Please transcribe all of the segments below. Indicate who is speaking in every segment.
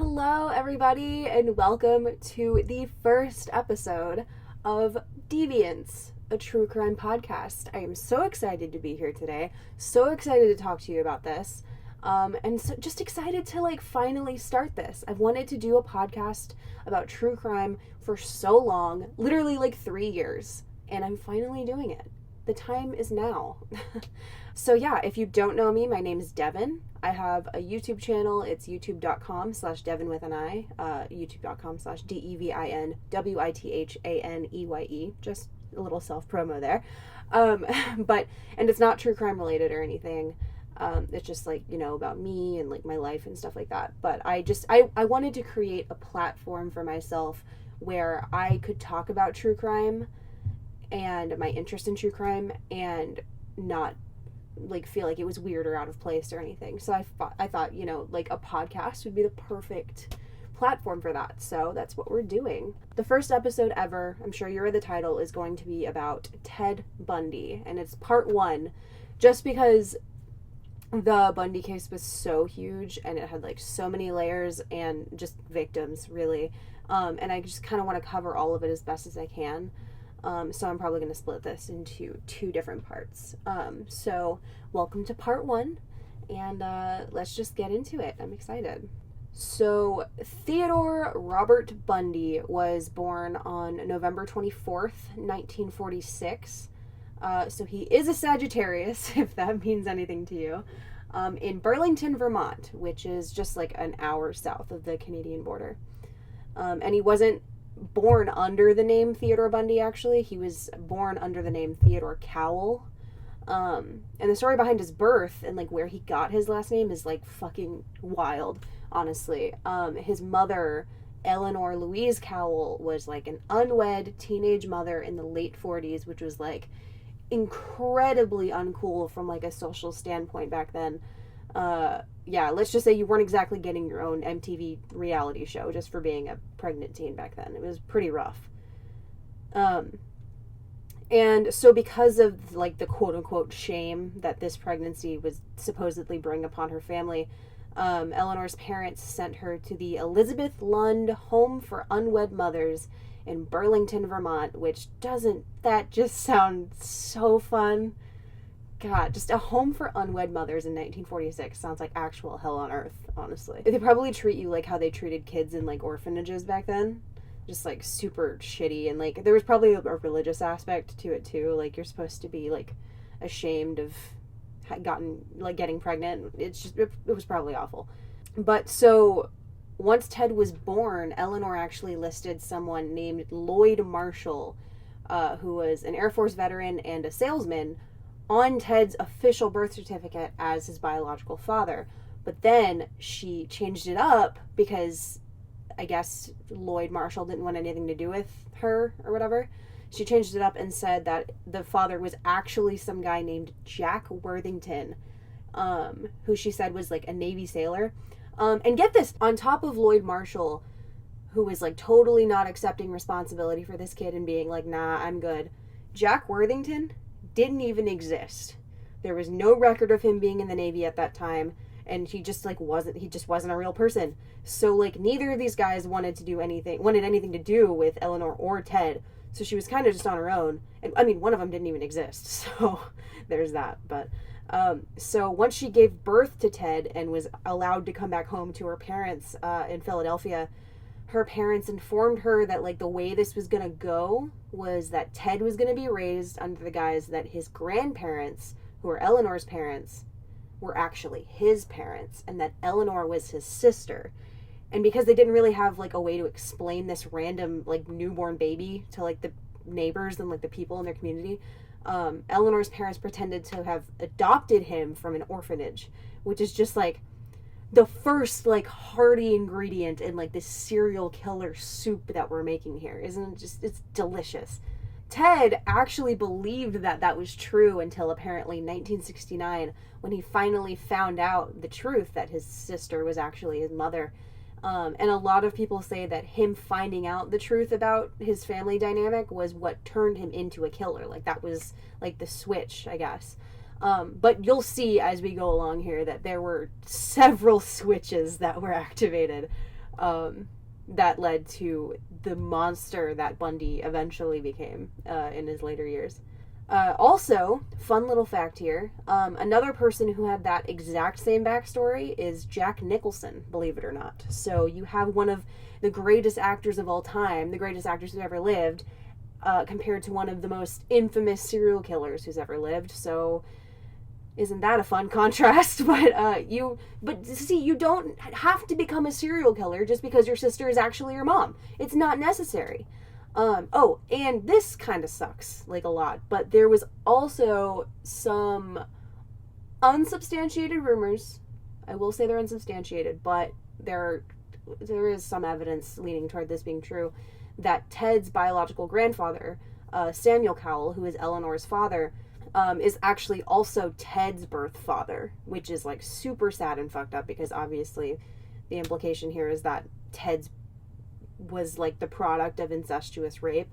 Speaker 1: Hello, everybody, and welcome to the first episode of Deviance, a true crime podcast. I am so excited to be here today, so excited to talk to you about this, and so just excited to finally start this. I've wanted to do a podcast about true crime for so long, literally 3 years, and I'm finally doing it. The time is now. So yeah, if you don't know me, my name is Devin. I have a YouTube channel. It's youtube.com/Devin With An Eye, youtube.com/DEVINWITHANEYE. Just a little self-promo there. And it's not true crime related or anything. It's just about me and my life and stuff like that. But I wanted to create a platform for myself where I could talk about true crime and my interest in true crime and not feel like it was weird or out of place or anything. So I thought a podcast would be the perfect platform for that. So that's what we're doing. The first episode ever, I'm sure you read the title, is going to be about Ted Bundy, and it's part 1 just because the Bundy case was so huge and it had so many layers and just victims really. And I just kind of want to cover all of it as best as I can. So I'm probably going to split this into 2 different parts. So welcome to part 1, and let's just get into it. I'm excited. So Theodore Robert Bundy was born on November 24th, 1946. So he is a Sagittarius, if that means anything to you, in Burlington, Vermont, which is just an hour south of the Canadian border. And he wasn't born under the name Theodore Bundy, actually. He was born under the name Theodore Cowell. And the story behind his birth and where he got his last name is fucking wild, honestly. His mother, Eleanor Louise Cowell, was an unwed teenage mother in the late 40s, which was incredibly uncool from a social standpoint back then. Yeah, let's just say you weren't exactly getting your own MTV reality show just for being a pregnant teen back then. It was pretty rough. And so because of the quote-unquote shame that this pregnancy was supposedly bring upon her family, Eleanor's parents sent her to the Elizabeth Lund Home for Unwed Mothers in Burlington, Vermont, which that just sounds so fun. God, just a home for unwed mothers in 1946 sounds like actual hell on earth, honestly. They probably treat you like how they treated kids in orphanages back then. Just super shitty, and there was probably a religious aspect to it too. You're supposed to be ashamed of getting pregnant. It was probably awful. But so once Ted was born, Eleanor actually listed someone named Lloyd Marshall, who was an Air Force veteran and a salesman, on Ted's official birth certificate as his biological father. But then she changed it up because I guess Lloyd Marshall didn't want anything to do with her or whatever. She changed it up and said that the father was actually some guy named Jack Worthington, who she said was a Navy sailor. And get this, on top of Lloyd Marshall, who was totally not accepting responsibility for this kid and being nah, I'm good, Jack Worthington didn't even exist. There was no record of him being in the Navy at that time, and he just wasn't a real person. So neither of these guys wanted anything to do with Eleanor or Ted. So she was kind of just on her own. And I mean, one of them didn't even exist. So there's that. But so once she gave birth to Ted and was allowed to come back home to her parents in Philadelphia, her parents informed her that the way this was going to go was that Ted was going to be raised under the guise that his grandparents, who were Eleanor's parents, were actually his parents, and that Eleanor was his sister. And because they didn't really have a way to explain this random newborn baby to the neighbors and the people in their community, Eleanor's parents pretended to have adopted him from an orphanage, which is just the first hearty ingredient in this serial killer soup that we're making here. Isn't it just, it's delicious. Ted actually believed that was true until apparently 1969, when he finally found out the truth that his sister was actually his mother. And a lot of people say that him finding out the truth about his family dynamic was what turned him into a killer. That was the switch, I guess. But you'll see as we go along here that there were several switches that were activated. that led to the monster that Bundy eventually became in his later years. Also, fun little fact here, another person who had that exact same backstory is Jack Nicholson, believe it or not. So you have one of the greatest actors of all time, the greatest actors who ever lived, compared to one of the most infamous serial killers who's ever lived. So isn't that a fun contrast? But you don't have to become a serial killer just because your sister is actually your mom. It's not necessary. And this kind of sucks, like, a lot, but there was also some unsubstantiated rumors. I will say they're unsubstantiated, but there is some evidence leaning toward this being true, that Ted's biological grandfather, Samuel Cowell, who is Eleanor's father, is actually also Ted's birth father, which is, like, super sad and fucked up, because obviously the implication here is that Ted's was, like, the product of incestuous rape.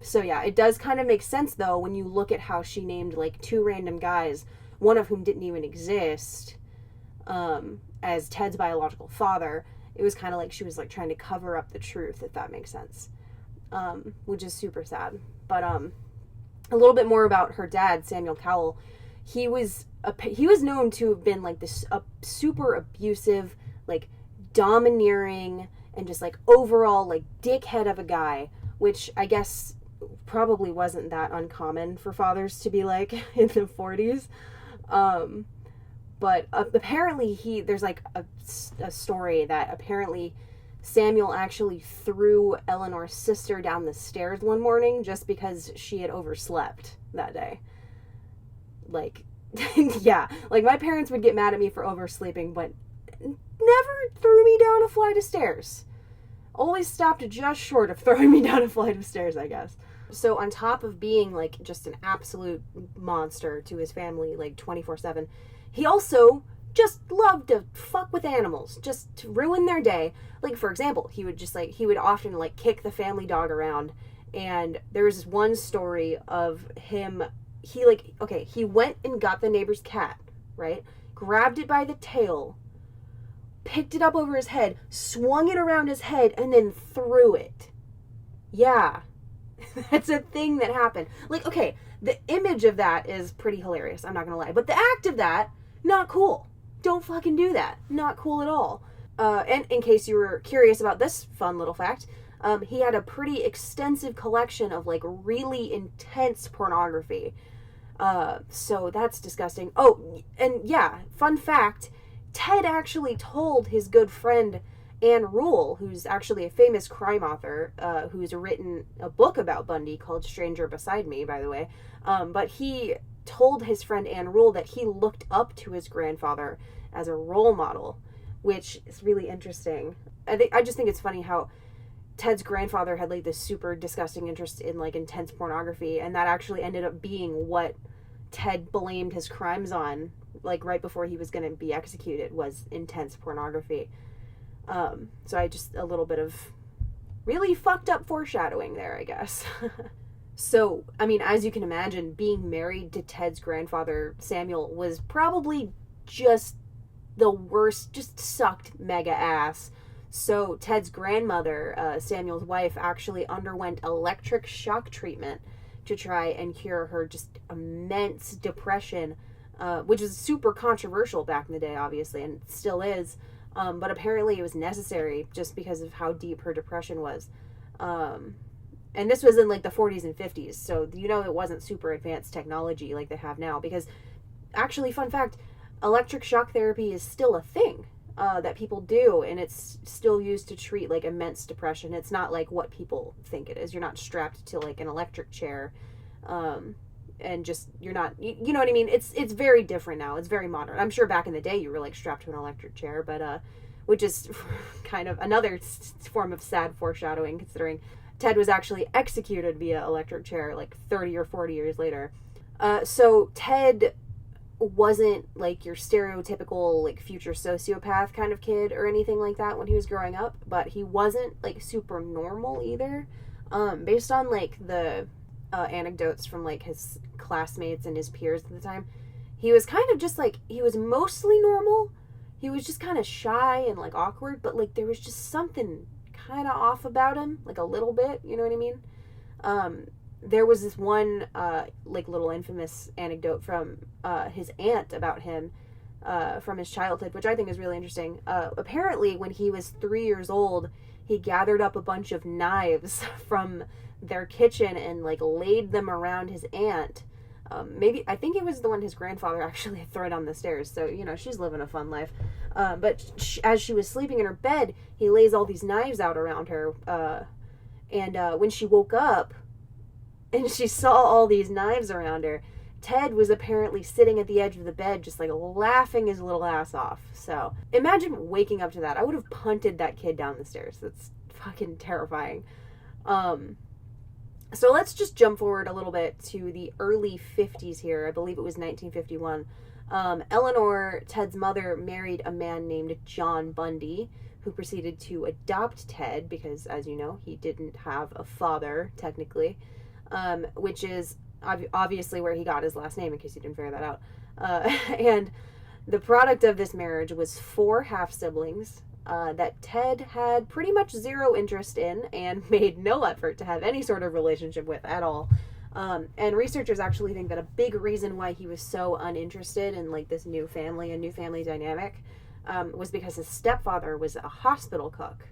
Speaker 1: So yeah, it does kind of make sense, though, when you look at how she named, like, 2 random guys, one of whom didn't even exist, as Ted's biological father. It was kind of like she was, like, trying to cover up the truth, if that makes sense, which is super sad. But a little bit more about her dad, Samuel Cowell. He was known to have been, like, this super abusive, like, domineering, and just, like, overall, like, dickhead of a guy, which I guess probably wasn't that uncommon for fathers to be like in the 40s. But apparently there's, like, a story that apparently Samuel actually threw Eleanor's sister down the stairs one morning just because she had overslept that day. Like, yeah, like, my parents would get mad at me for oversleeping, but never threw me down a flight of stairs. Always stopped just short of throwing me down a flight of stairs, I guess. So on top of being, like, just an absolute monster to his family, like, 24/7, he also just loved to fuck with animals, just to ruin their day. Like, for example, he would often, like, kick the family dog around, and there was this one story of him, he went and got the neighbor's cat, right? Grabbed it by the tail, picked it up over his head, swung it around his head, and then threw it. Yeah. That's a thing that happened. Like, okay, the image of that is pretty hilarious, I'm not gonna lie. But the act of that, not cool. Don't fucking do that. Not cool at all. And in case you were curious about this fun little fact, he had a pretty extensive collection of, like, really intense pornography. So that's disgusting. Oh, and yeah, fun fact, Ted actually told his good friend Anne Rule, who's actually a famous crime author, who's written a book about Bundy called Stranger Beside Me, by the way, but he told his friend Anne Rule that he looked up to his grandfather as a role model, which is really interesting. I just think it's funny how Ted's grandfather had, like, this super disgusting interest in, like, intense pornography, and that actually ended up being what Ted blamed his crimes on, like, right before he was going to be executed, was intense pornography. So I just, a little bit of really fucked up foreshadowing there, I guess. So, I mean, as you can imagine, being married to Ted's grandfather, Samuel, was probably just the worst, just sucked mega ass. So Ted's grandmother, Samuel's wife, actually underwent electric shock treatment to try and cure her just immense depression, which was super controversial back in the day, obviously, and still is. But apparently it was necessary just because of how deep her depression was. And this was in, like, the 40s and 50s, so, you know, it wasn't super advanced technology like they have now, because actually, fun fact, electric shock therapy is still a thing that people do, and it's still used to treat, like, immense depression. It's not like what people think it is. You're not strapped to, like, an electric chair, and just, you're not, you know what I mean? It's very different now. It's very modern. I'm sure back in the day you were, like, strapped to an electric chair, but, which is kind of another form of sad foreshadowing, considering Ted was actually executed via electric chair, like, 30 or 40 years later. So Ted wasn't, like, your stereotypical, like, future sociopath kind of kid or anything like that when he was growing up, but he wasn't, like, super normal either. Based on, like, the anecdotes from, like, his classmates and his peers at the time, he was kind of just, like, he was mostly normal, he was just kind of shy and like awkward, but like there was just something kind of off about him, like a little bit, you know what I mean? There was this one like little infamous anecdote from his aunt about him from his childhood, which I think is really interesting. Apparently, when he was 3 years old, he gathered up a bunch of knives from their kitchen and like laid them around his aunt. Maybe, I think it was the one his grandfather actually had thrown on the stairs. So, you know, she's living a fun life. But as she was sleeping in her bed, he lays all these knives out around her. And when she woke up and she saw all these knives around her, Ted was apparently sitting at the edge of the bed just like laughing his little ass off. So imagine waking up to that. I would have punted that kid down the stairs. That's fucking terrifying. So let's just jump forward a little bit to the early 50s here. I believe it was 1951. Eleanor, Ted's mother, married a man named John Bundy, who proceeded to adopt Ted because, as you know, he didn't have a father, technically, which is obviously where he got his last name, in case you didn't figure that out. And the product of this marriage was 4 half-siblings that Ted had pretty much zero interest in and made no effort to have any sort of relationship with at all. And researchers actually think that a big reason why he was so uninterested in like this new family dynamic was because his stepfather was a hospital cook.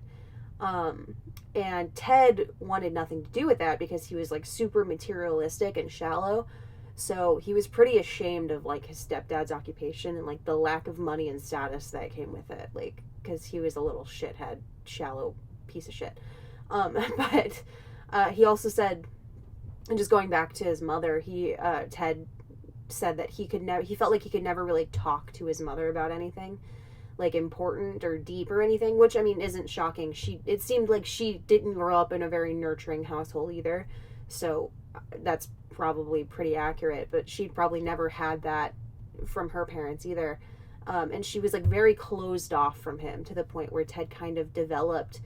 Speaker 1: And Ted wanted nothing to do with that because he was like super materialistic and shallow. So he was pretty ashamed of like his stepdad's occupation and like the lack of money and status that came with it. Like, because he was a little shithead, shallow piece of shit. But he also said, and just going back to his mother, Ted said that he felt like he could never really talk to his mother about anything like important or deep or anything, which I mean isn't shocking. It seemed like she didn't grow up in a very nurturing household either, so that's probably pretty accurate, but she probably never had that from her parents either. And she was like very closed off from him to the point where Ted kind of developed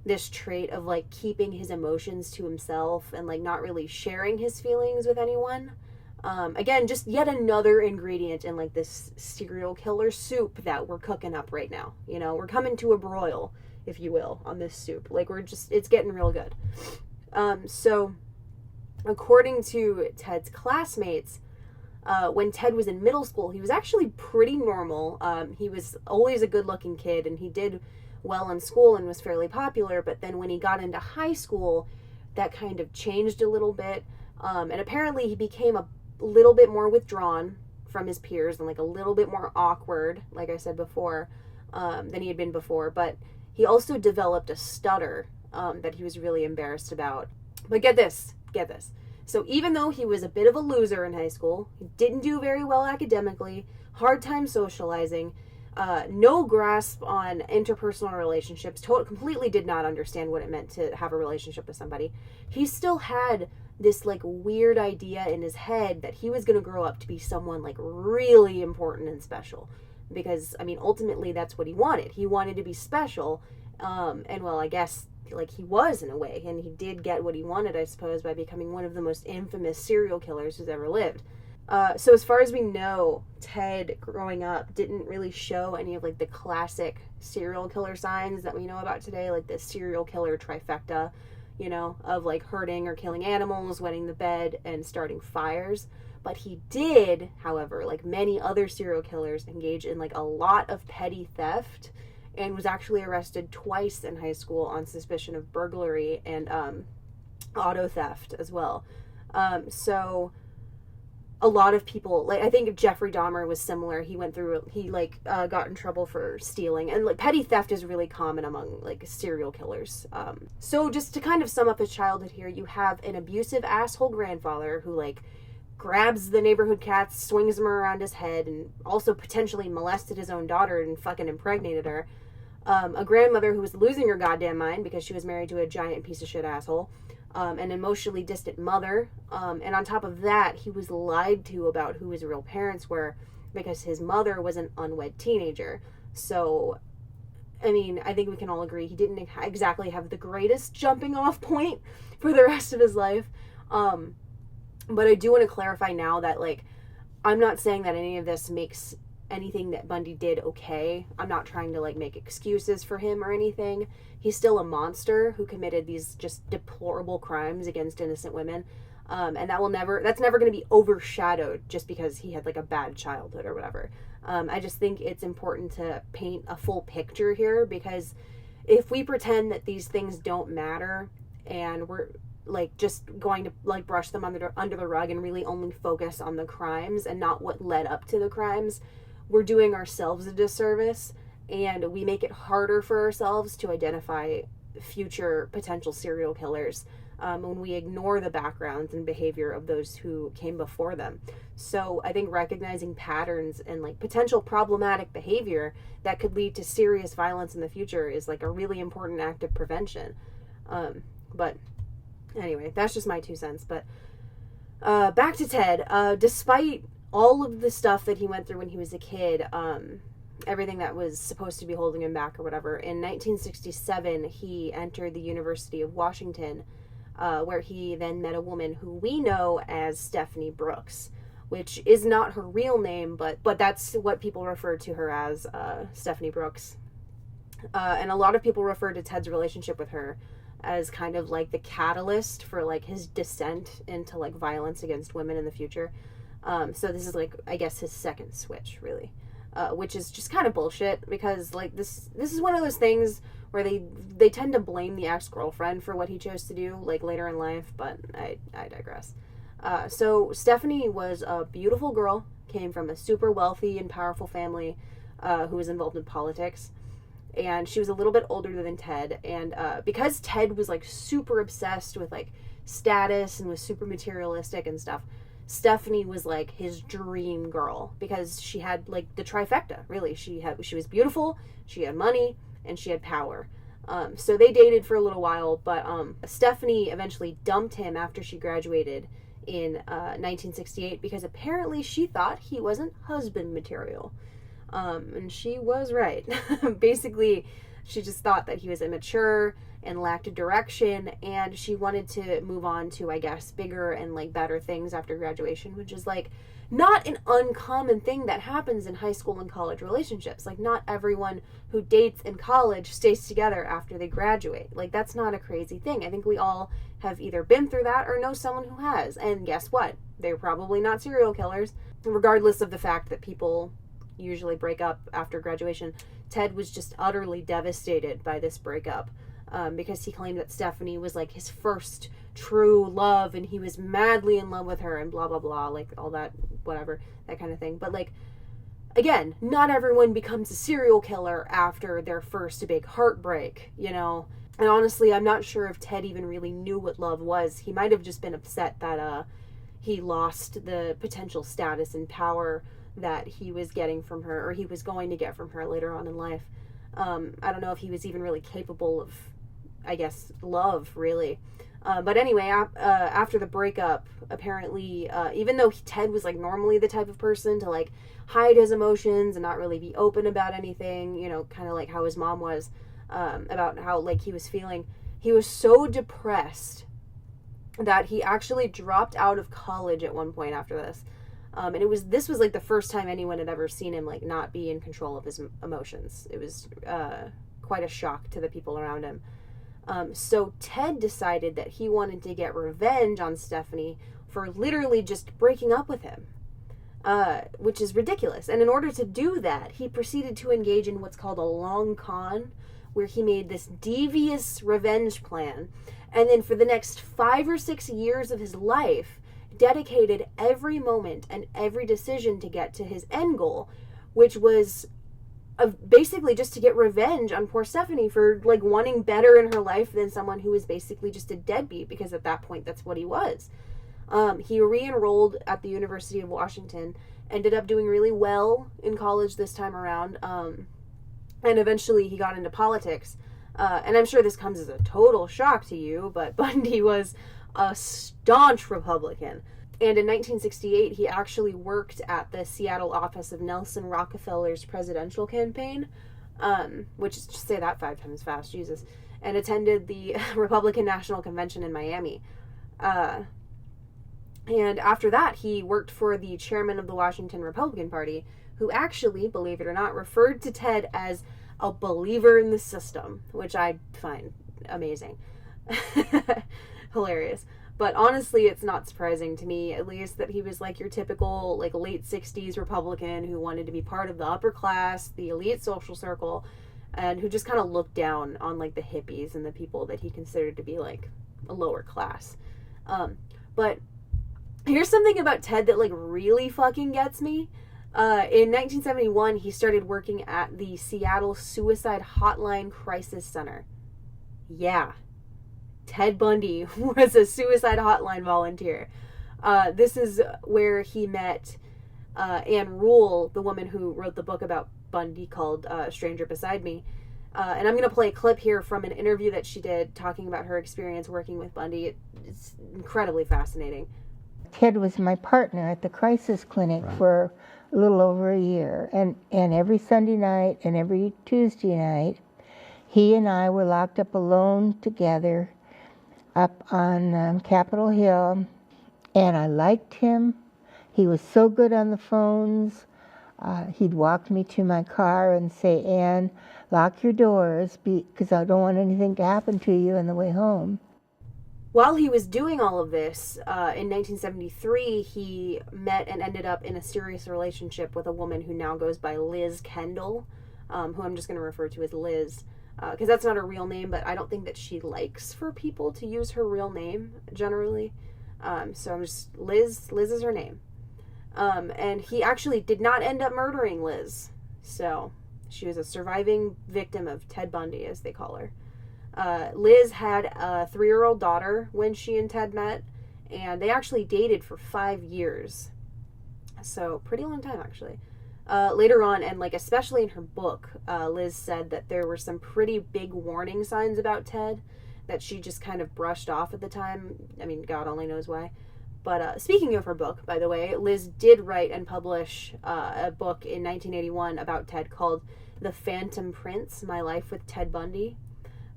Speaker 1: this trait of like keeping his emotions to himself and like not really sharing his feelings with anyone. Again, just yet another ingredient in like this serial killer soup that we're cooking up right now. You know, we're coming to a broil, if you will, on this soup. Like it's getting real good. So according to Ted's classmates, when Ted was in middle school, he was actually pretty normal. He was always a good-looking kid, and he did well in school and was fairly popular. But then when he got into high school, that kind of changed a little bit. And apparently he became a little bit more withdrawn from his peers and like a little bit more awkward, like I said before, than he had been before. But he also developed a stutter that he was really embarrassed about. But get this. So even though he was a bit of a loser in high school, he didn't do very well academically, hard time socializing, no grasp on interpersonal relationships, completely did not understand what it meant to have a relationship with somebody, he still had this like weird idea in his head that he was going to grow up to be someone like really important and special. Because, I mean, ultimately that's what he wanted. He wanted to be special. And well, I guess like he was in a way, and he did get what he wanted, I suppose, by becoming one of the most infamous serial killers who's ever lived. So as far as we know, Ted growing up didn't really show any of like the classic serial killer signs that we know about today, like the serial killer trifecta, you know, of like hurting or killing animals, wetting the bed, and starting fires. But he did, however, like many other serial killers, engage in like a lot of petty theft, and was actually arrested twice in high school on suspicion of burglary and auto theft as well. So a lot of people, like I think Jeffrey Dahmer was similar. He got in trouble for stealing, and like petty theft is really common among like serial killers. So just to kind of sum up his childhood here, you have an abusive asshole grandfather who like grabs the neighborhood cats, swings them around his head, and also potentially molested his own daughter and fucking impregnated her. A grandmother who was losing her goddamn mind because she was married to a giant piece of shit asshole. An emotionally distant mother. And on top of that, he was lied to about who his real parents were because his mother was an unwed teenager. So, I mean, I think we can all agree he didn't exactly have the greatest jumping off point for the rest of his life. But I do want to clarify now that, like, I'm not saying that any of this makes anything that Bundy did okay. I'm not trying to like make excuses for him or anything. He's still a monster who committed these just deplorable crimes against innocent women. And that's never going to be overshadowed just because he had like a bad childhood or whatever. I just think it's important to paint a full picture here, because if we pretend that these things don't matter and we're like just going to like brush them under the rug and really only focus on the crimes and not what led up to the crimes, we're doing ourselves a disservice, and we make it harder for ourselves to identify future potential serial killers when we ignore the backgrounds and behavior of those who came before them. So I think recognizing patterns and like potential problematic behavior that could lead to serious violence in the future is like a really important act of prevention. But anyway, that's just my 2 cents. But back to Ted. Despite all of the stuff that he went through when he was a kid, everything that was supposed to be holding him back or whatever, in 1967 he entered the University of Washington, where he then met a woman who we know as Stephanie Brooks, which is not her real name, but that's what people refer to her as, Stephanie Brooks. And a lot of people refer to Ted's relationship with her as kind of like the catalyst for like his descent into like violence against women in the future. So this is like, I guess, his second switch, really, which is just kind of bullshit, because like this is one of those things where they tend to blame the ex-girlfriend for what he chose to do like later in life, but I digress. So Stephanie was a beautiful girl, came from a super wealthy and powerful family, who was involved in politics, and she was a little bit older than Ted, and because Ted was like super obsessed with like status and was super materialistic and stuff, Stephanie was like his dream girl, because she had like the trifecta, really. She was beautiful, she had money, and she had power. So they dated for a little while, but Stephanie eventually dumped him after she graduated in 1968, because apparently she thought he wasn't husband material. And she was right. Basically, she just thought that he was immature and lacked a direction, and she wanted to move on to, I guess, bigger and like better things after graduation, which is like not an uncommon thing that happens in high school and college relationships. Like, not everyone who dates in college stays together after they graduate. Like, that's not a crazy thing. I think we all have either been through that or know someone who has. And guess what? They're probably not serial killers, regardless of the fact that people usually break up after graduation. Ted was just utterly devastated by this breakup, because he claimed that Stephanie was like his first true love, and he was madly in love with her, and blah blah blah, like all that, whatever, that kind of thing. But like, again, not everyone becomes a serial killer after their first big heartbreak, you know. And honestly, I'm not sure if Ted even really knew what love was. He might have just been upset that he lost the potential status and power that he was getting from her, or he was going to get from her later on in life. I don't know if he was even really capable of, I guess, love, really. But anyway, after the breakup, apparently, even though Ted was like normally the type of person to like hide his emotions and not really be open about anything, you know, kind of like how his mom was, about how like he was feeling, he was so depressed that he actually dropped out of college at one point after this. And this was like the first time anyone had ever seen him like not be in control of his emotions. It was quite a shock to the people around him. So Ted decided that he wanted to get revenge on Stephanie for literally just breaking up with him, which is ridiculous. And in order to do that, he proceeded to engage in what's called a long con, where he made this devious revenge plan, and then for the next 5 or 6 years of his life, dedicated every moment and every decision to get to his end goal, which was basically just to get revenge on poor Stephanie for like wanting better in her life than someone who was basically just a deadbeat, because at that point that's what he was. He re-enrolled at the University of Washington, ended up doing really well in college this time around, and eventually he got into politics. And I'm sure this comes as a total shock to you, but Bundy was a staunch Republican. And in 1968, he actually worked at the Seattle office of Nelson Rockefeller's presidential campaign, which is, just say that 5 times fast, Jesus, and attended the Republican National Convention in Miami. And after that, he worked for the chairman of the Washington Republican Party, who actually, believe it or not, referred to Ted as a believer in the system, which I find amazing. Hilarious. But honestly, it's not surprising to me, at least, that he was like your typical like late 60s Republican who wanted to be part of the upper class, the elite social circle, and who just kind of looked down on like the hippies and the people that he considered to be like a lower class. But here's something about Ted that like really fucking gets me. In 1971, he started working at the Seattle Suicide Hotline Crisis Center. Yeah. Ted Bundy was a suicide hotline volunteer. This is where he met Anne Rule, the woman who wrote the book about Bundy called Stranger Beside Me. And I'm going to play a clip here from an interview that she did talking about her experience working with Bundy. It's incredibly fascinating.
Speaker 2: Ted was my partner at the crisis clinic for a little over a year. And every Sunday night and every Tuesday night, he and I were locked up alone together up on Capitol Hill, and I liked him. He was so good on the phones. He'd walk me to my car and say, Ann, lock your doors because I don't want anything to happen to you on the way home.
Speaker 1: While he was doing all of this, in 1973, he met and ended up in a serious relationship with a woman who now goes by Liz Kendall, who I'm just going to refer to as Liz. Because that's not her real name, but I don't think that she likes for people to use her real name, generally. So I'm just, Liz is her name. And he actually did not end up murdering Liz. So she was a surviving victim of Ted Bundy, as they call her. Liz had a 3-year-old daughter when she and Ted met, and they actually dated for 5 years. So pretty long time, actually. Later on, and like especially in her book, Liz said that there were some pretty big warning signs about Ted that she just kind of brushed off at the time. I mean, God only knows why. But speaking of her book, by the way, Liz did write and publish a book in 1981 about Ted called The Phantom Prince, My Life with Ted Bundy,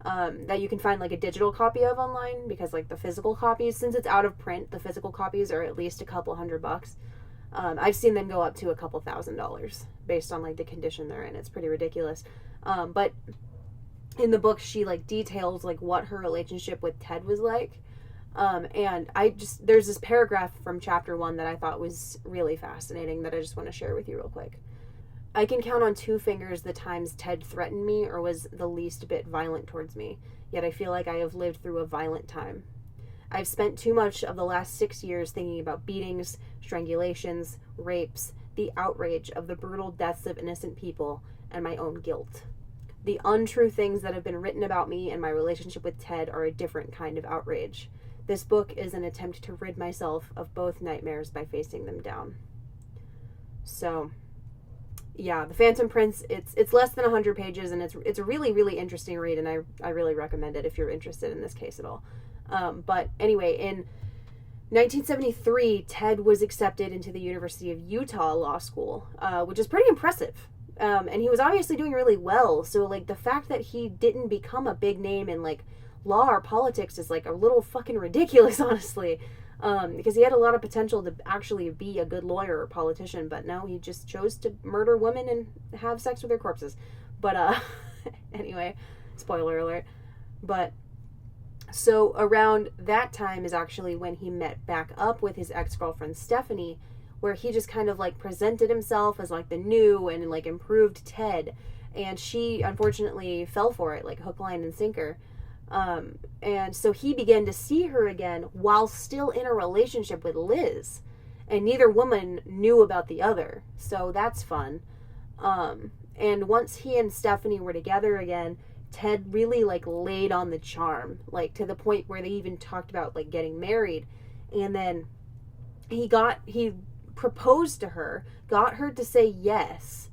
Speaker 1: that you can find like a digital copy of online, because like the physical copies, since it's out of print, the physical copies are at least a couple $100. I've seen them go up to a couple $1,000 based on like the condition they're in. It's pretty ridiculous. But in the book, she like details like what her relationship with Ted was like. And there's this paragraph from chapter 1 that I thought was really fascinating that I just want to share with you real quick. I can count on 2 fingers the times Ted threatened me or was the least bit violent towards me, yet I feel like I have lived through a violent time. I've spent too much of the last 6 years thinking about beatings, strangulations, rapes, the outrage of the brutal deaths of innocent people, and my own guilt. The untrue things that have been written about me and my relationship with Ted are a different kind of outrage. This book is an attempt to rid myself of both nightmares by facing them down. So, yeah, The Phantom Prince, it's less than 100 pages, and it's a really, really interesting read, and I really recommend it if you're interested in this case at all. But anyway, in 1973, Ted was accepted into the University of Utah Law School, which is pretty impressive. And he was obviously doing really well. So, like, the fact that he didn't become a big name in, like, law or politics is, like, a little fucking ridiculous, honestly. Because he had a lot of potential to actually be a good lawyer or politician. But no, he just chose to murder women and have sex with their corpses. But, anyway, spoiler alert. But so around that time is actually when he met back up with his ex-girlfriend Stephanie, where he just kind of like presented himself as like the new and like improved Ted, and she unfortunately fell for it like hook, line, and sinker. And so he began to see her again while still in a relationship with Liz, and neither woman knew about the other, so that's fun. And once he and Stephanie were together again, Ted really like laid on the charm, like to the point where they even talked about like getting married. And then he proposed to her, got her to say yes,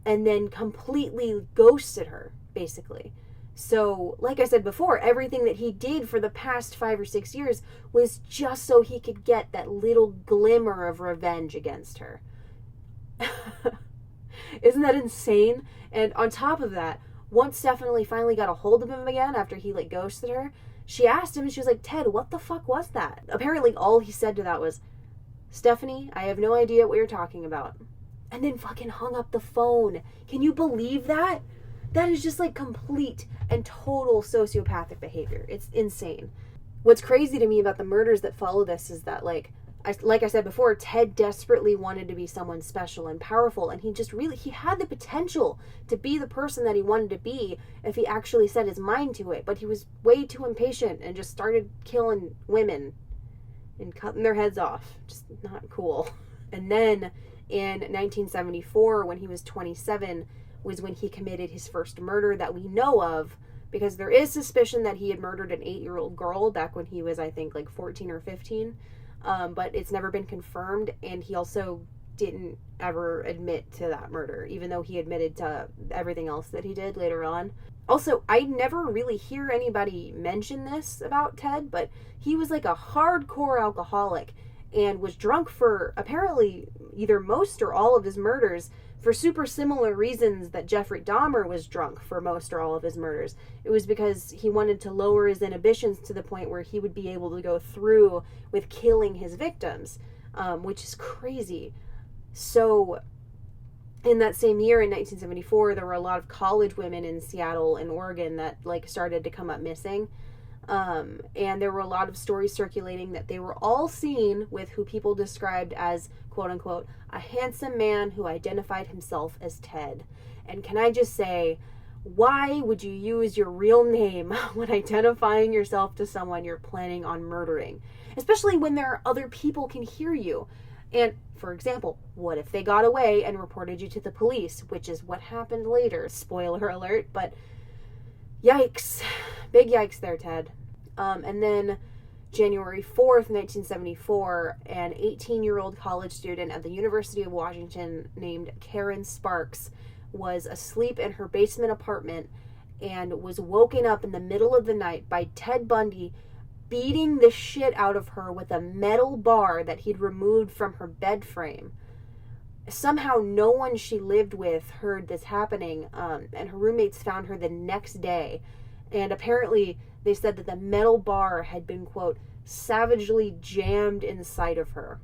Speaker 1: and then completely ghosted her, basically. So, like I said before, everything that he did for the past 5 or 6 years was just so he could get that little glimmer of revenge against her. Isn't that insane? And on top of that, once Stephanie finally got a hold of him again after he like ghosted her, she asked him and she was like, Ted, what the fuck was that? Apparently all he said to that was, Stephanie, I have no idea what you're talking about. and then fucking hung up the phone. Can you believe that? That is just like complete and total sociopathic behavior. It's insane. What's crazy to me about the murders that follow this is that, like I said before, Ted desperately wanted to be someone special and powerful, and he had the potential to be the person that he wanted to be if he actually set his mind to it, but he was way too impatient and just started killing women and cutting their heads off. Just not cool. And then in 1974, when he was 27, was when he committed his first murder that we know of, because there is suspicion that he had murdered an 8-year-old girl back when he was, I think, like 14 or 15. But it's never been confirmed, and he also didn't ever admit to that murder, even though he admitted to everything else that he did later on. Also, I never really hear anybody mention this about Ted, but he was like a hardcore alcoholic and was drunk for apparently either most or all of his murders, for super similar reasons that Jeffrey Dahmer was drunk for most or all of his murders. It was because he wanted to lower his inhibitions to the point where he would be able to go through with killing his victims, which is crazy. So in that same year, in 1974, there were a lot of college women in Seattle and Oregon that like started to come up missing. And there were a lot of stories circulating that they were all seen with who people described as, quote unquote, a handsome man who identified himself as Ted. And can I just say, why would you use your real name when identifying yourself to someone you're planning on murdering? Especially when there are other people can hear you. And, for example, what if they got away and reported you to the police, which is what happened later. Spoiler alert, but yikes. Big yikes there, Ted. And then January 4th, 1974, an 18-year-old college student at the University of Washington named Karen Sparks was asleep in her basement apartment and was woken up in the middle of the night by Ted Bundy beating the shit out of her with a metal bar that he'd removed from her bed frame. Somehow no one she lived with heard this happening, and her roommates found her the next day. And apparently they said that the metal bar had been, quote, savagely jammed inside of her.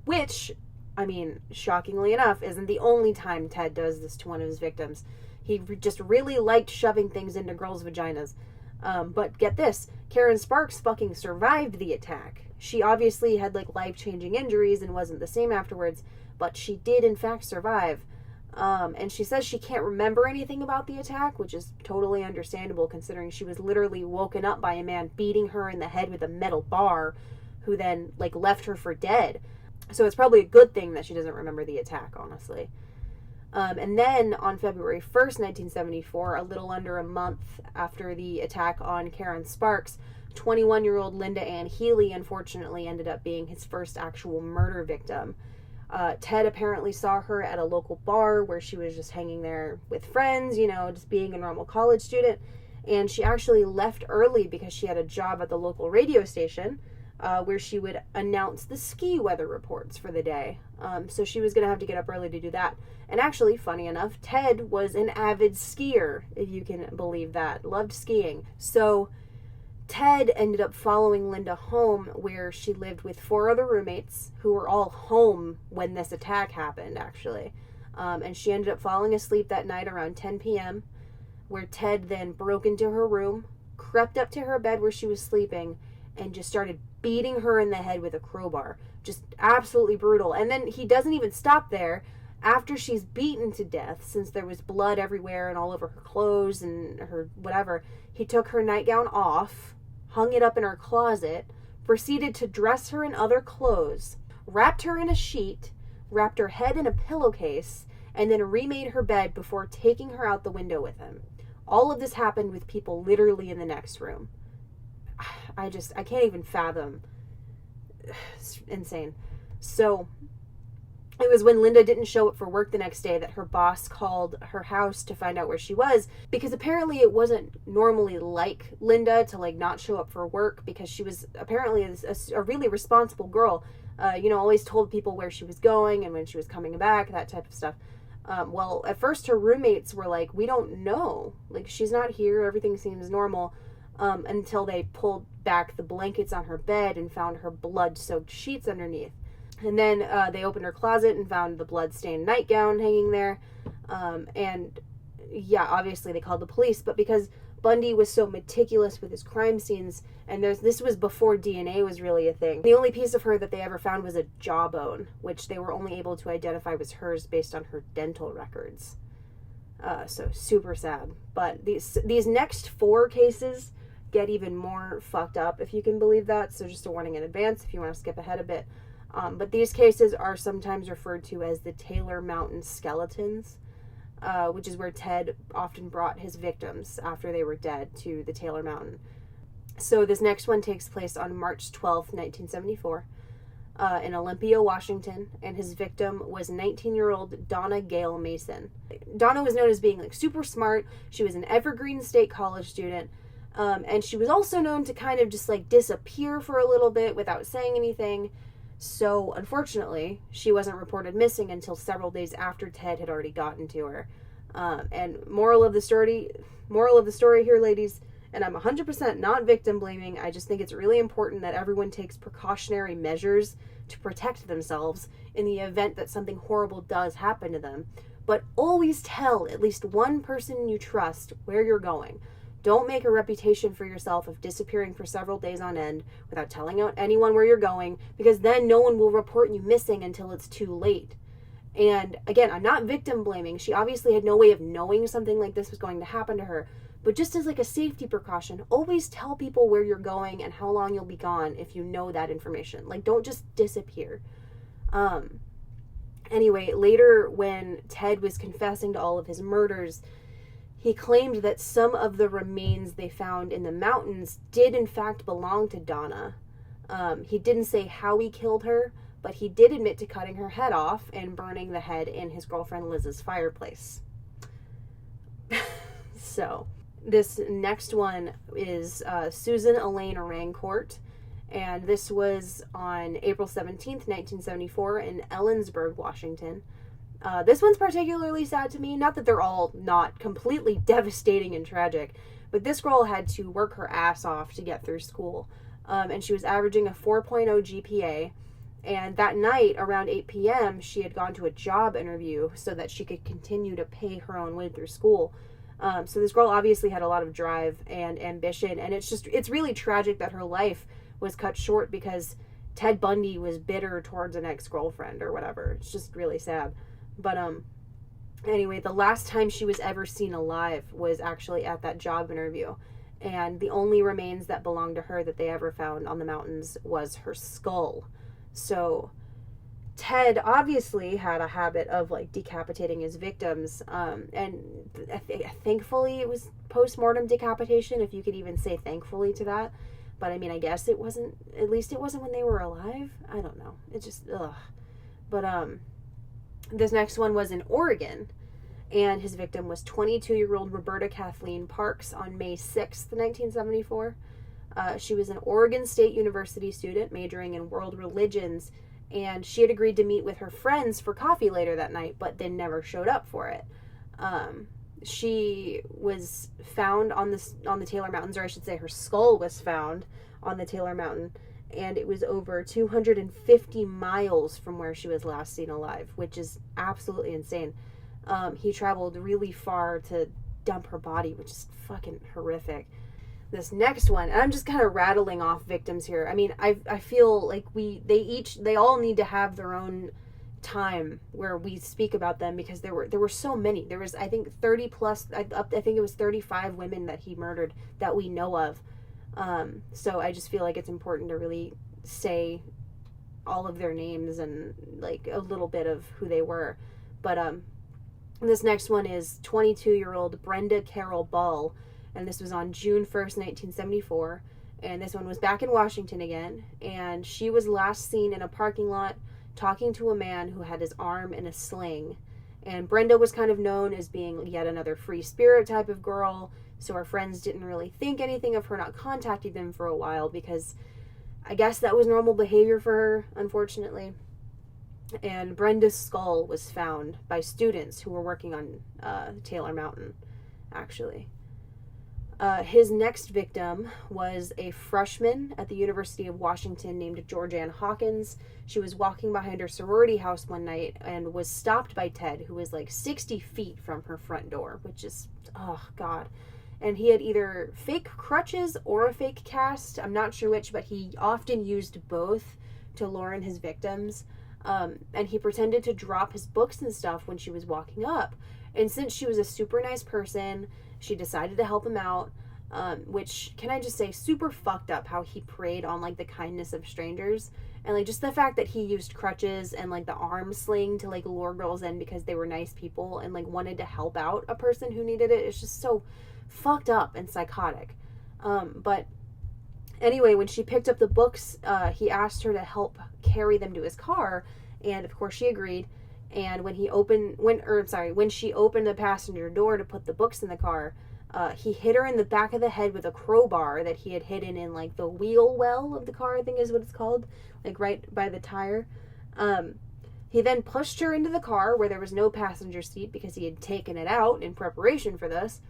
Speaker 1: Which, I mean, shockingly enough, isn't the only time Ted does this to one of his victims. He just really liked shoving things into girls' vaginas. But get this, Karen Sparks fucking survived the attack. She obviously had like life-changing injuries and wasn't the same afterwards, but she did in fact survive. And she says she can't remember anything about the attack, which is totally understandable considering she was literally woken up by a man beating her in the head with a metal bar, who then like left her for dead. So it's probably a good thing that she doesn't remember the attack, honestly. And then on February 1st, 1974, a little under a month after the attack on Karen Sparks, 21-year-old Linda Ann Healy unfortunately ended up being his first actual murder victim. Ted apparently saw her at a local bar where she was just hanging there with friends, you know, just being a normal college student. And she actually left early because she had a job at the local radio station where she would announce the ski weather reports for the day. So she was going to have to get up early to do that. And actually, funny enough, Ted was an avid skier, if you can believe that. Loved skiing. So Ted ended up following Linda home, where she lived with 4 other roommates who were all home when this attack happened, actually. And she ended up falling asleep that night around 10 p.m., where Ted then broke into her room, crept up to her bed where she was sleeping, and just started beating her in the head with a crowbar. Just absolutely brutal. And then he doesn't even stop there. After she's beaten to death, since there was blood everywhere and all over her clothes and her whatever, he took her nightgown off, hung it up in her closet, proceeded to dress her in other clothes, wrapped her in a sheet, wrapped her head in a pillowcase, and then remade her bed before taking her out the window with him. All of this happened with people literally in the next room. I can't even fathom. It's insane. So it was when Linda didn't show up for work the next day that her boss called her house to find out where she was, because apparently it wasn't normally like Linda to like not show up for work, because she was apparently a really responsible girl, always told people where she was going and when she was coming back, that type of stuff. Well, at first her roommates were like, we don't know, like she's not here, everything seems normal, until they pulled back the blankets on her bed and found her blood-soaked sheets underneath. And then they opened her closet and found the blood-stained nightgown hanging there. And yeah, obviously they called the police, but because Bundy was so meticulous with his crime scenes, and this was before DNA was really a thing, the only piece of her that they ever found was a jawbone, which they were only able to identify was hers based on her dental records. So super sad. But these next 4 cases get even more fucked up, if you can believe that. So just a warning in advance if you want to skip ahead a bit. But these cases are sometimes referred to as the Taylor Mountain skeletons, which is where Ted often brought his victims after they were dead to the Taylor Mountain. So this next one takes place on March 12th, 1974, in Olympia, Washington, and his victim was 19-year-old Donna Gail Mason. Donna was known as being like super smart. She was an Evergreen State College student, and she was also known to kind of just like disappear for a little bit without saying anything. So, unfortunately, she wasn't reported missing until several days after Ted had already gotten to her. And moral of the story here, ladies, and I'm 100% not victim blaming. I just think it's really important that everyone takes precautionary measures to protect themselves in the event that something horrible does happen to them. But always tell at least one person you trust where you're going. Don't make a reputation for yourself of disappearing for several days on end without telling anyone where you're going, because then no one will report you missing until it's too late. And again, I'm not victim blaming. She obviously had no way of knowing something like this was going to happen to her. But just as like a safety precaution, always tell people where you're going and how long you'll be gone if you know that information. Like, don't just disappear. Anyway, later when Ted was confessing to all of his murders, he claimed that some of the remains they found in the mountains did in fact belong to Donna. He didn't say how he killed her, but he did admit to cutting her head off and burning the head in his girlfriend Liz's fireplace. So, this next one is Susan Elaine Rancourt, and this was on April 17th, 1974 in Ellensburg, Washington. This one's particularly sad to me. Not that they're all not completely devastating and tragic, but this girl had to work her ass off to get through school. And she was averaging a 4.0 GPA. And that night, around 8 p.m., she had gone to a job interview so that she could continue to pay her own way through school. So this girl obviously had a lot of drive and ambition. And it's really tragic that her life was cut short because Ted Bundy was bitter towards an ex-girlfriend or whatever. It's just really sad. But anyway, the last time she was ever seen alive was actually at that job interview. And the only remains that belonged to her that they ever found on the mountains was her skull. So Ted obviously had a habit of like decapitating his victims. And thankfully it was post-mortem decapitation, if you could even say thankfully to that. But I mean, I guess it wasn't, at least it wasn't when they were alive. I don't know. It just, ugh. But, this next one was in Oregon, and his victim was 22-year-old Roberta Kathleen Parks on May 6th, 1974. She was an Oregon State University student majoring in world religions, and she had agreed to meet with her friends for coffee later that night, but then never showed up for it. She was found on the Taylor Mountains, or I should say her skull was found on the Taylor Mountain, and it was over 250 miles from where she was last seen alive, which is absolutely insane. He traveled really far to dump her body, which is fucking horrific. This next one, and I'm just kind of rattling off victims here. I mean, I feel like they all need to have their own time where we speak about them, because there were so many. There was, I think, 30 plus, I think it was 35 women that he murdered that we know of. So I just feel like it's important to really say all of their names and like a little bit of who they were. But this next one is 22-year-old Brenda Carol Ball, and this was on June 1st, 1974, and this one was back in Washington again, and she was last seen in a parking lot talking to a man who had his arm in a sling. And Brenda was kind of known as being yet another free spirit type of girl, so our friends didn't really think anything of her not contacting them for a while, because I guess that was normal behavior for her, unfortunately. And Brenda's skull was found by students who were working on Taylor Mountain, actually. His next victim was a freshman at the University of Washington named Georgianne Hawkins. She was walking behind her sorority house one night and was stopped by Ted, who was like 60 feet from her front door, which is, oh God. And he had either fake crutches or a fake cast. I'm not sure which, but he often used both to lure in his victims. And he pretended to drop his books and stuff when she was walking up. And since she was a super nice person, she decided to help him out, which, can I just say, super fucked up how he preyed on, like, the kindness of strangers. And, like, just the fact that he used crutches and, like, the arm sling to, like, lure girls in because they were nice people and, like, wanted to help out a person who needed it. It's just so fucked up and psychotic. But anyway, when she picked up the books, he asked her to help carry them to his car, and of course she agreed. And when she opened the passenger door to put the books in the car, he hit her in the back of the head with a crowbar that he had hidden in, like, the wheel well of the car, I think is what it's called, like right by the tire. He then pushed her into the car where there was no passenger seat because he had taken it out in preparation for this,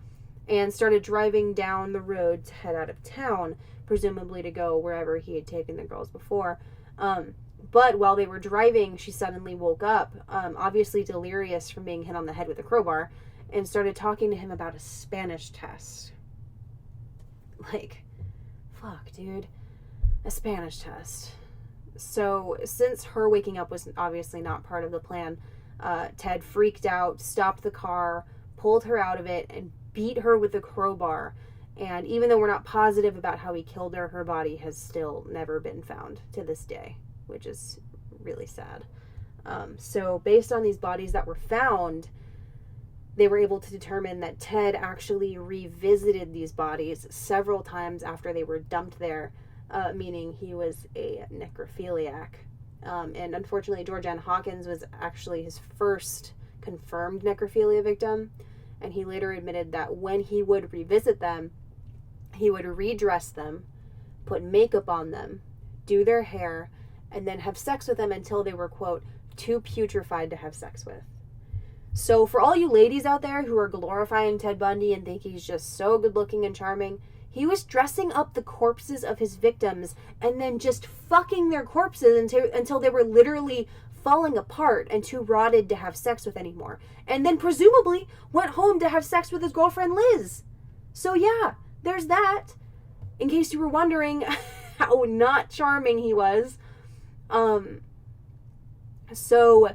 Speaker 1: and started driving down the road to head out of town, presumably to go wherever he had taken the girls before. But while they were driving, she suddenly woke up, obviously delirious from being hit on the head with a crowbar, and started talking to him about a Spanish test. Like, fuck, dude. A Spanish test. So, since her waking up was obviously not part of the plan, Ted freaked out, stopped the car, pulled her out of it, and beat her with a crowbar. And even though we're not positive about how he killed her, her body has still never been found to this day, which is really sad. So based on these bodies that were found, they were able to determine that Ted actually revisited these bodies several times after they were dumped there, meaning he was a necrophiliac. And unfortunately, Georgianne Hawkins was actually his first confirmed necrophilia victim. And he later admitted that when he would revisit them, he would redress them, put makeup on them, do their hair, and then have sex with them until they were, quote, too putrefied to have sex with. So for all you ladies out there who are glorifying Ted Bundy and think he's just so good looking and charming, he was dressing up the corpses of his victims and then just fucking their corpses until they were literally falling apart and too rotted to have sex with anymore. And then presumably went home to have sex with his girlfriend Liz. So yeah, there's that. In case you were wondering how not charming he was. So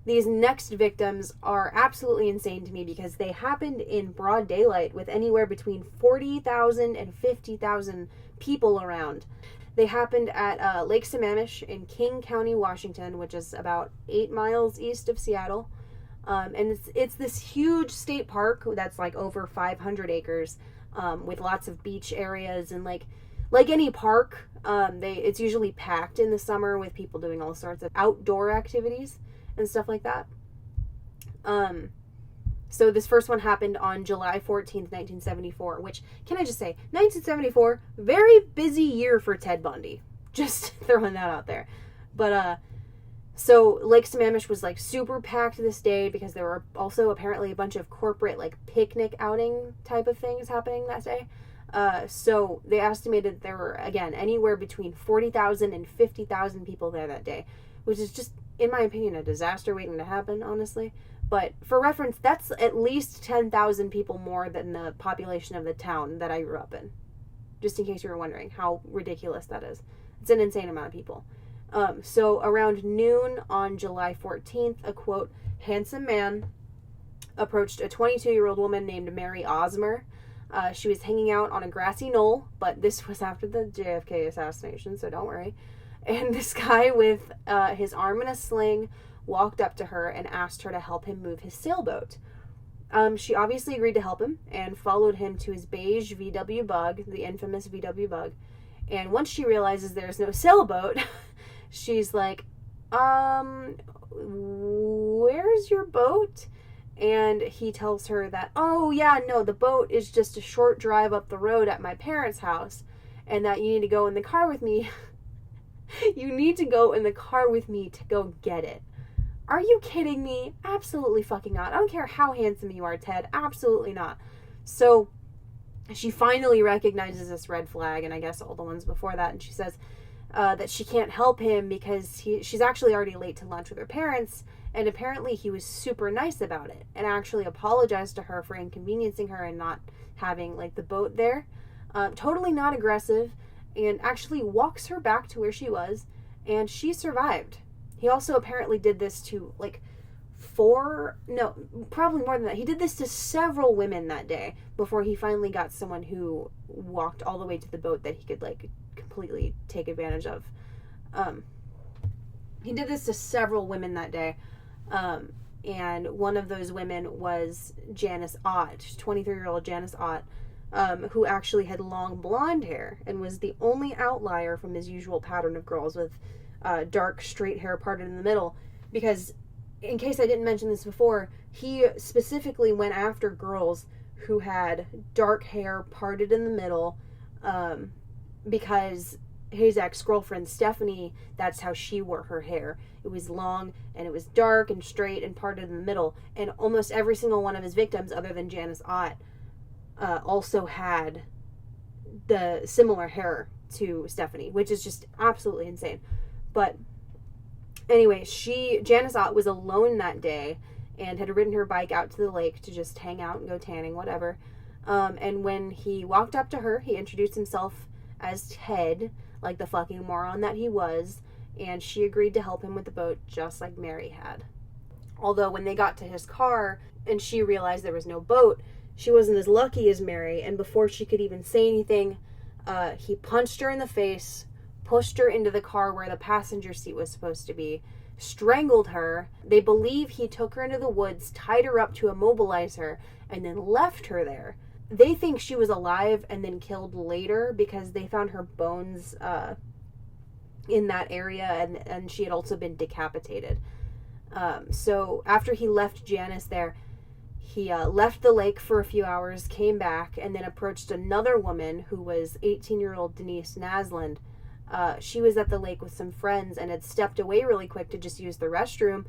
Speaker 1: these next victims are absolutely insane to me because they happened in broad daylight with anywhere between 40,000 and 50,000 people around. They happened at Lake Sammamish in King County, Washington, which is about 8 miles east of Seattle. And it's this huge state park that's like over 500 acres, with lots of beach areas, and like any park, it's usually packed in the summer with people doing all sorts of outdoor activities and stuff like that. So this first one happened on July 14th, 1974, which, can I just say, 1974, very busy year for Ted Bundy. Just throwing that out there. But, so Lake Sammamish was, like, super packed this day because there were also apparently a bunch of corporate, like, picnic outing type of things happening that day. So they estimated there were, again, anywhere between 40,000 and 50,000 people there that day, which is just, in my opinion, a disaster waiting to happen, honestly. But for reference, that's at least 10,000 people more than the population of the town that I grew up in. Just in case you were wondering how ridiculous that is. It's an insane amount of people. So around noon on July 14th, a, quote, handsome man approached a 22-year-old woman named Mary Osmer. She was hanging out on a grassy knoll, but this was after the JFK assassination, so don't worry. And this guy with his arm in a sling walked up to her and asked her to help him move his sailboat. She obviously agreed to help him and followed him to his beige VW Bug, the infamous VW Bug. And once she realizes there's no sailboat, she's like, where's your boat? And he tells her that, oh yeah, no, the boat is just a short drive up the road at my parents' house, and that you need to go in the car with me. You need to go in the car with me to go get it. Are you kidding me? Absolutely fucking not. I don't care how handsome you are, Ted. Absolutely not. So she finally recognizes this red flag, and I guess all the ones before that, and she says that she can't help him because she's actually already late to lunch with her parents, and apparently he was super nice about it and actually apologized to her for inconveniencing her and not having like the boat there. Totally not aggressive, and actually walks her back to where she was, and she survived. He also apparently did this to like probably more than that. He did this to several women that day before he finally got someone who walked all the way to the boat that he could like completely take advantage of. He did this to several women that day. And one of those women was Janice Ott, 23-year-old Janice Ott, who actually had long blonde hair and was the only outlier from his usual pattern of girls with dark straight hair parted in the middle, because in case I didn't mention this before, he specifically went after girls who had dark hair parted in the middle, because his ex-girlfriend Stephanie, that's how she wore her hair. It was long and it was dark and straight and parted in the middle, and almost every single one of his victims other than Janice Ott also had the similar hair to Stephanie, which is just absolutely insane. But anyway, Janice Ott was alone that day and had ridden her bike out to the lake to just hang out and go tanning, whatever. And when he walked up to her, he introduced himself as Ted, like the fucking moron that he was, and she agreed to help him with the boat just like Mary had. Although when they got to his car and she realized there was no boat, she wasn't as lucky as Mary, and before she could even say anything, he punched her in the face, pushed her into the car where the passenger seat was supposed to be, strangled her. They believe he took her into the woods, tied her up to immobilize her, and then left her there. They think she was alive and then killed later because they found her bones in that area, and she had also been decapitated. So after he left Janice there, he left the lake for a few hours, came back, and then approached another woman who was 18-year-old Denise Naslund. She was at the lake with some friends and had stepped away really quick to just use the restroom,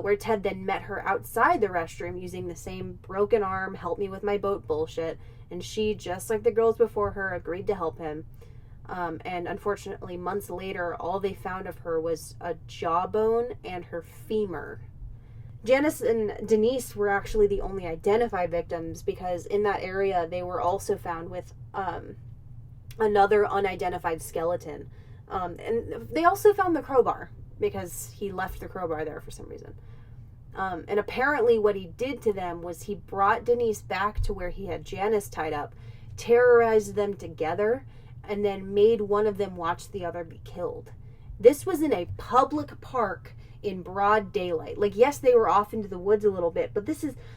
Speaker 1: where Ted then met her outside the restroom using the same broken arm, help me with my boat bullshit, and she, just like the girls before her, agreed to help him. And unfortunately, months later, all they found of her was a jawbone and her femur. Janice and Denise were actually the only identified victims because in that area they were also found with another unidentified skeleton. And they also found the crowbar because he left the crowbar there for some reason. And apparently what he did to them was he brought Denise back to where he had Janice tied up, terrorized them together, and then made one of them watch the other be killed. This was in a public park in broad daylight. Like, yes, they were off into the woods a little bit, but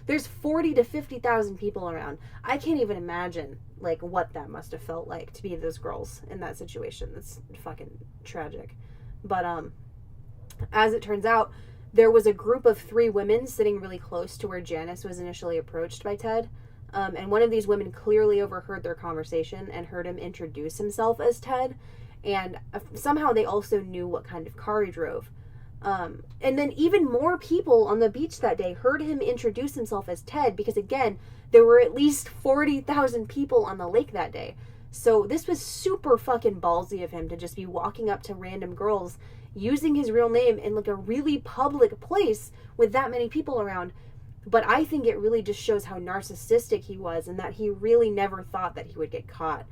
Speaker 1: there's 40 to 50,000 people around. I can't even imagine like what that must have felt like to be those girls in that situation. That's fucking tragic. But as it turns out, there was a group of 3 women sitting really close to where Janice was initially approached by Ted. And one of these women clearly overheard their conversation and heard him introduce himself as Ted. And somehow they also knew what kind of car he drove. And then even more people on the beach that day heard him introduce himself as Ted because, again, there were at least 40,000 people on the lake that day. So this was super fucking ballsy of him to just be walking up to random girls using his real name in like a really public place with that many people around. But I think it really just shows how narcissistic he was and that he really never thought that he would get caught.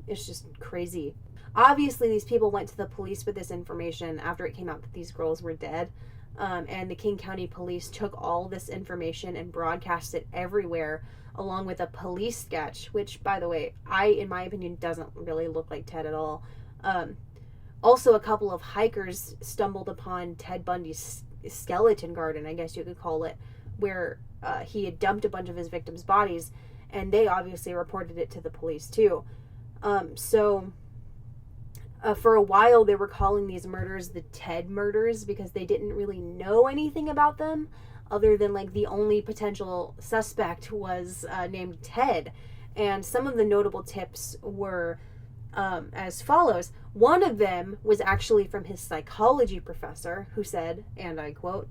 Speaker 1: It's just crazy. Obviously, these people went to the police with this information after it came out that these girls were dead. And the King County Police took all this information and broadcast it everywhere, along with a police sketch, which, by the way, in my opinion, doesn't really look like Ted at all. Also, a couple of hikers stumbled upon Ted Bundy's skeleton garden, I guess you could call it, where he had dumped a bunch of his victims' bodies, and they obviously reported it to the police too. For a while they were calling these murders the Ted murders because they didn't really know anything about them other than like the only potential suspect was named Ted. And some of the notable tips were as follows. One of them was actually from his psychology professor, who said, and I quote,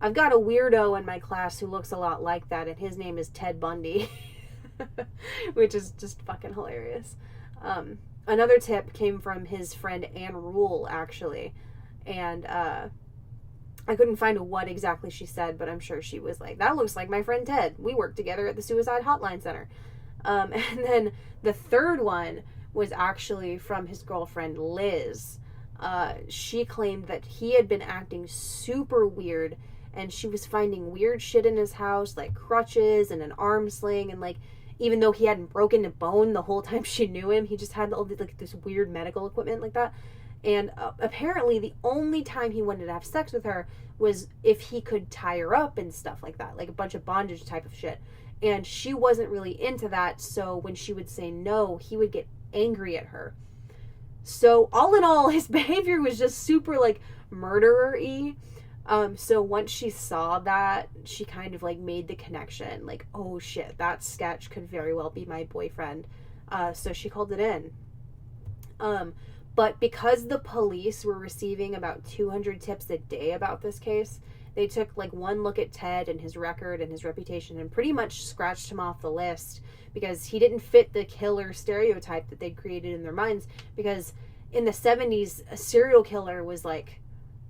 Speaker 1: "I've got a weirdo in my class who looks a lot like that, and his name is Ted Bundy." which is just fucking hilarious. Another tip came from his friend Anne Rule, actually, and I couldn't find what exactly she said, but I'm sure she was like, that looks like my friend Ted. We work together at the Suicide Hotline Center. And then the third one was actually from his girlfriend Liz. She claimed that he had been acting super weird, and she was finding weird shit in his house, like crutches and an arm sling, and like, even though he hadn't broken a bone the whole time she knew him, he just had all like this weird medical equipment like that. And apparently the only time he wanted to have sex with her was if he could tie her up and stuff like that, like a bunch of bondage type of shit. And she wasn't really into that, so when she would say no, he would get angry at her. So all in all, his behavior was just super like murderer-y. So once she saw that, she kind of like made the connection, like, oh shit, that sketch could very well be my boyfriend. So she called it in. But because the police were receiving about 200 tips a day about this case, they took like one look at Ted and his record and his reputation and pretty much scratched him off the list because he didn't fit the killer stereotype that they'd created in their minds. Because in the 70s, a serial killer was like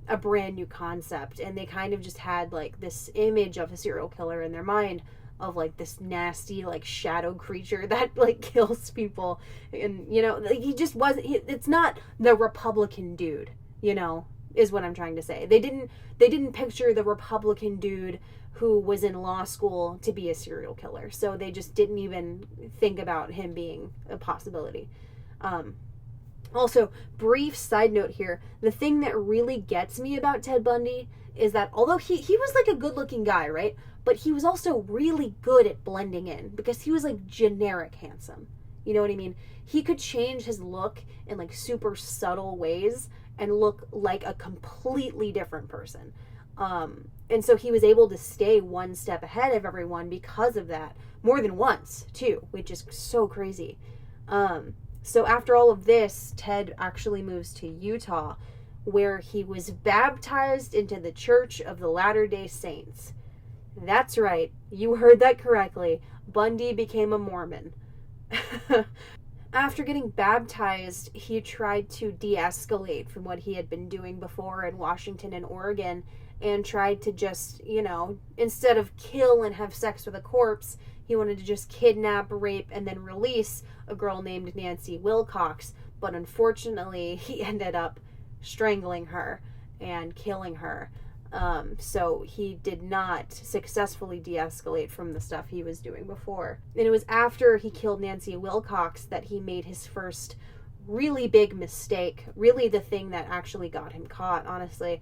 Speaker 1: a brand new concept, and they kind of just had like this image of a serial killer in their mind of like this nasty like shadow creature that like kills people. And you know, like, he just wasn't, it's not the Republican dude, you know, is what I'm trying to say. They didn't picture the Republican dude who was in law school to be a serial killer, so they just didn't even think about him being a possibility. Also, brief side note here, the thing that really gets me about Ted Bundy is that although he was like a good looking guy, right? But he was also really good at blending in because he was like generic handsome. You know what I mean? He could change his look in like super subtle ways and look like a completely different person. And so he was able to stay one step ahead of everyone because of that, more than once too, which is so crazy. So after all of this, Ted actually moves to Utah, where he was baptized into the Church of the Latter-day Saints. That's right, you heard that correctly. Bundy became a Mormon. After getting baptized, he tried to de-escalate from what he had been doing before in Washington and Oregon, and tried to just, you know, instead of kill and have sex with a corpse, he wanted to just kidnap, rape, and then release a girl named Nancy Wilcox. But unfortunately, he ended up strangling her and killing her. So he did not successfully de-escalate from the stuff he was doing before. And it was after he killed Nancy Wilcox that he made his first really big mistake. Really the thing that actually got him caught, honestly.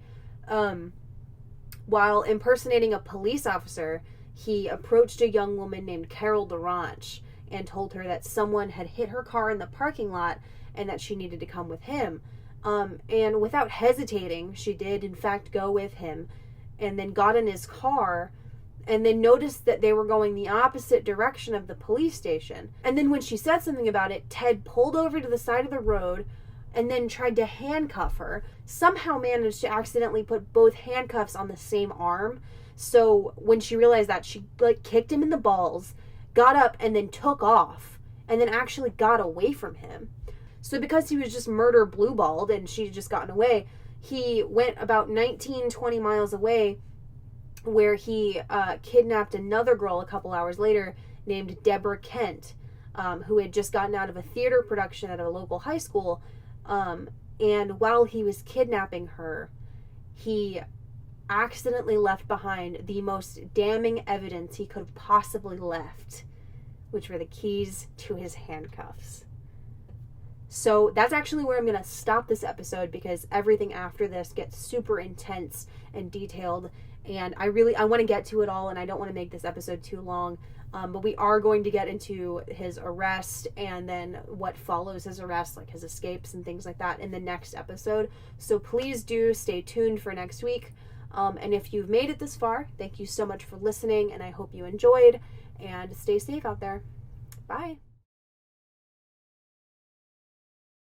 Speaker 1: While impersonating a police officer, he approached a young woman named Carol DeRanch and told her that someone had hit her car in the parking lot and that she needed to come with him. And without hesitating, she did in fact go with him, and then got in his car, and then noticed that they were going the opposite direction of the police station. And then when she said something about it, Ted pulled over to the side of the road and then tried to handcuff her. Somehow managed to accidentally put both handcuffs on the same arm. So when she realized that, she like kicked him in the balls, got up, and then took off, and then actually got away from him. So because he was just murder blue-balled and she'd just gotten away, he went about 19, 20 miles away, where he kidnapped another girl a couple hours later named Deborah Kent, who had just gotten out of a theater production at a local high school. And while he was kidnapping her, he accidentally left behind the most damning evidence he could have possibly left, which were the keys to his handcuffs. So that's actually where I'm going to stop this episode, because everything after this gets super intense and detailed, and I want to get to it all, and I don't want to make this episode too long. But we are going to get into his arrest and then what follows his arrest, like his escapes and things like that, in the next episode. So please do stay tuned for next week. And if you've made it this far, thank you so much for listening, and I hope you enjoyed, and stay safe out there. Bye.